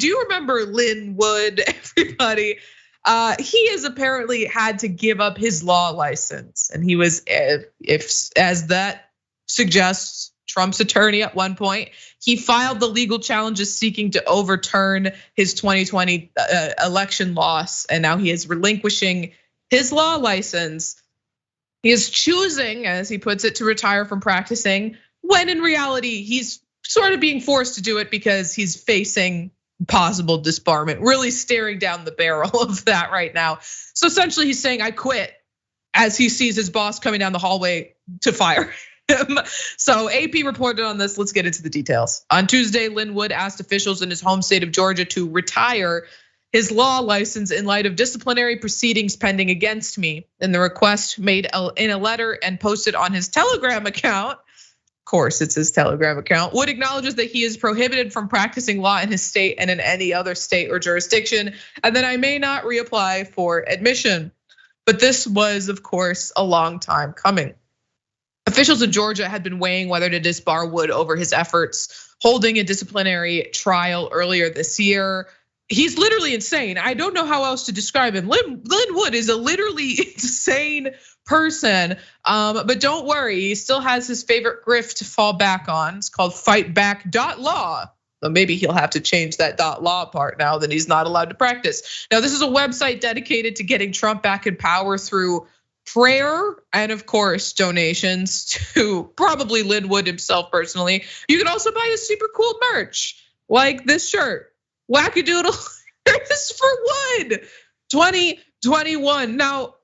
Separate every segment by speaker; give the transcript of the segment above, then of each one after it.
Speaker 1: do you remember Lin Wood, everybody? He has apparently had to give up his law license, and he was, if as that suggests, Trump's attorney at one point. He filed the legal challenges seeking to overturn his 2020 election loss, and now he is relinquishing his law license. He is choosing, as he puts it, to retire from practicing, when in reality he's sort of being forced to do it because he's facing possible disbarment, really staring down the barrel of that right now. So essentially he's saying, I quit, as he sees his boss coming down the hallway to fire him. So AP reported on this. Let's get into the details. On Tuesday, Lin Wood asked officials in his home state of Georgia to retire his law license in light of disciplinary proceedings pending against me. In the request made in a letter and posted on his Telegram account, of course, it's his Telegram account, Wood acknowledges that he is prohibited from practicing law in his state and in any other state or jurisdiction, and that I may not reapply for admission. But this was, of course, a long time coming. Officials in Georgia had been weighing whether to disbar Wood over his efforts, holding a disciplinary trial earlier this year. He's literally insane. I don't know how else to describe him. Lin Wood is a literally insane person, but don't worry, he still has his favorite grift to fall back on. It's called fightback.law. So maybe he'll have to change that .law part now that he's not allowed to practice. Now, this is a website dedicated to getting Trump back in power through prayer and, of course, donations to probably Lin Wood himself personally. You can also buy his super cool merch, like this shirt, Wackadoodle is for Wood 2021. Now,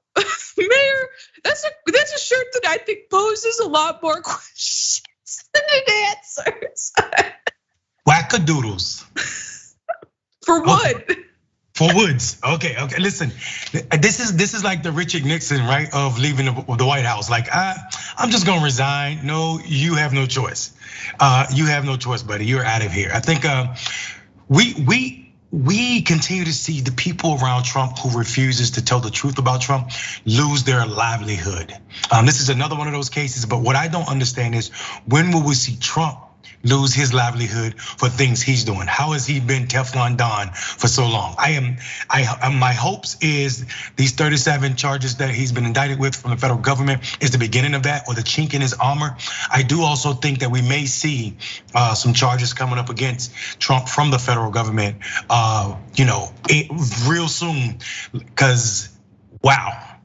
Speaker 1: Mayor, that's a shirt that I think poses a lot more questions than it answers.
Speaker 2: Wackadoodles.
Speaker 1: For Wood.
Speaker 2: Okay. For Woods, okay. Listen, this is like the Richard Nixon, right, of leaving the White House. Like, I'm just gonna resign. No, you have no choice. You have no choice, buddy. You're out of here. I think we continue to see the people around Trump who refuses to tell the truth about Trump lose their livelihood. This is another one of those cases. But what I don't understand is, when will we see Trump lose his livelihood for things he's doing? How has he been Teflon Don for so long? My hopes is these 37 charges that he's been indicted with from the federal government is the beginning of that, or the chink in his armor. I do also think that we may see some charges coming up against Trump from the federal government, real soon, because wow.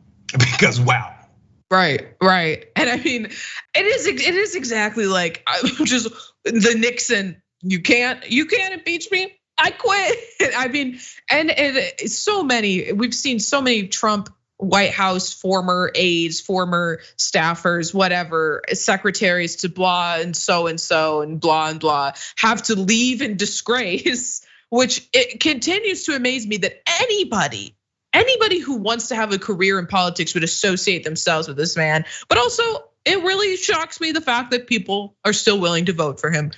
Speaker 1: Right. And I mean, it is exactly like just the Nixon. You can't impeach me. I quit. I mean, and so many, we've seen so many Trump White House former aides, former staffers, whatever, secretaries to blah and so and blah have to leave in disgrace, which it continues to amaze me that anybody who wants to have a career in politics would associate themselves with this man. But also, it really shocks me the fact that people are still willing to vote for him.